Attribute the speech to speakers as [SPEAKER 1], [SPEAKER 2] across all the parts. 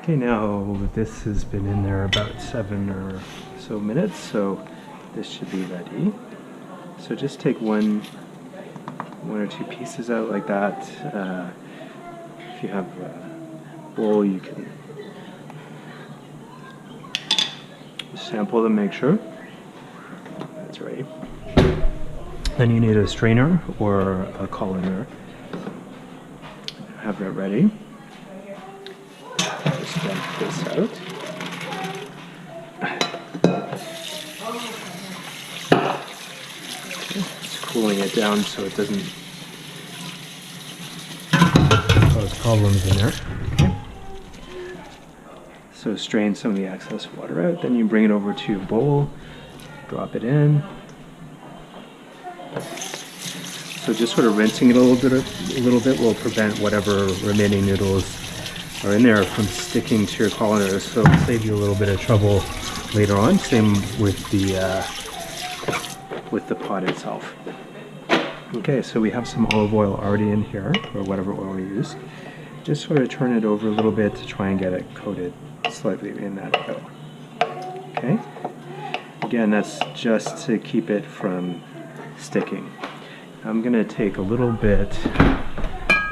[SPEAKER 1] Okay, now this has been in there about 7 or so minutes, so this should be ready. So just take one or two pieces out like that. If you have a bowl, you can sample them, make sure that's ready. Then you need a strainer or a colander. Have that ready. Just dump this out. Just cooling it down so it doesn't cause problems in there. Okay. So strain some of the excess water out, then you bring it over to a bowl, drop it in. So just sort of rinsing it a little bit will prevent whatever remaining noodles are in there from sticking to your colander, so it'll save you a little bit of trouble later on. Same with the pot itself. Okay, so we have some olive oil already in here, or whatever oil we use. Just sort of turn it over a little bit to try and get it coated slightly in that dough. Okay, again, that's just to keep it from sticking. I'm going to take a little bit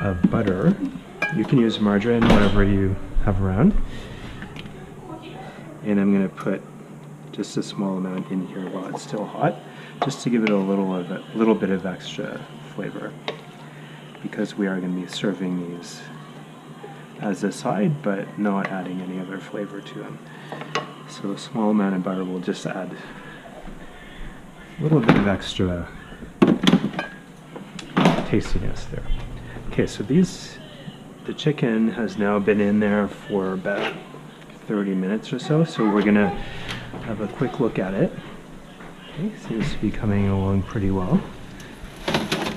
[SPEAKER 1] of butter. You can use margarine, whatever you have around. And I'm going to put just a small amount in here while it's still hot, just to give it a little bit of extra flavor, because we are going to be serving these as a side, but not adding any other flavor to them. So a small amount of butter will just add a little bit of extra tastiness there. Okay, so the chicken has now been in there for about 30 minutes or so, so we're gonna have a quick look at it. Okay, seems to be coming along pretty well.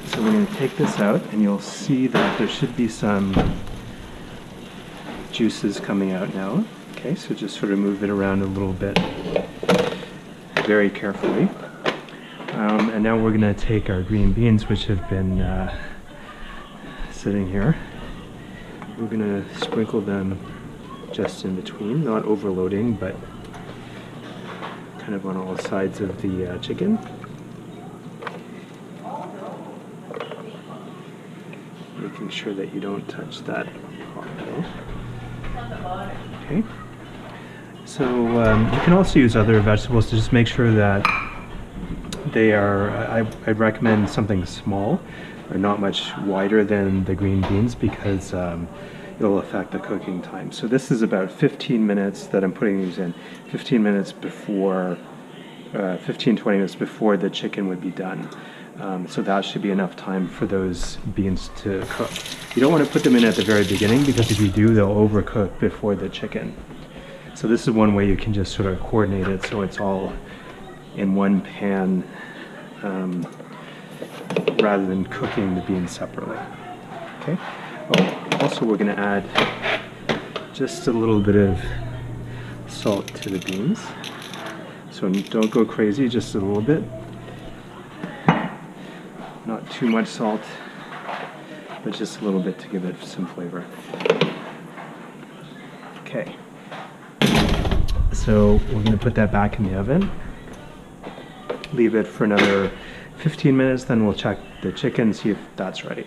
[SPEAKER 1] So we're gonna take this out, and you'll see that there should be some juices coming out now. Okay, so just sort of move it around a little bit, very carefully. And now we're going to take our green beans, which have been sitting here. We're going to sprinkle them just in between, not overloading, but kind of on all sides of the chicken. Making sure that you don't touch that hot metal. Okay. So you can also use other vegetables to just make sure that they are, I'd recommend something small or not much wider than the green beans, because it'll affect the cooking time. So this is about 15 minutes that I'm putting these in, 15 minutes before, 15-20 minutes before the chicken would be done. So that should be enough time for those beans to cook. You don't want to put them in at the very beginning, because if you do, they'll overcook before the chicken. So this is one way you can just sort of coordinate it so it's all in one pan, rather than cooking the beans separately. Okay. Oh, also we're going to add just a little bit of salt to the beans. So don't go crazy, just a little bit. Not too much salt, but just a little bit to give it some flavor. Okay. So we're going to put that back in the oven. Leave it for another 15 minutes, then we'll check the chicken, see if that's ready.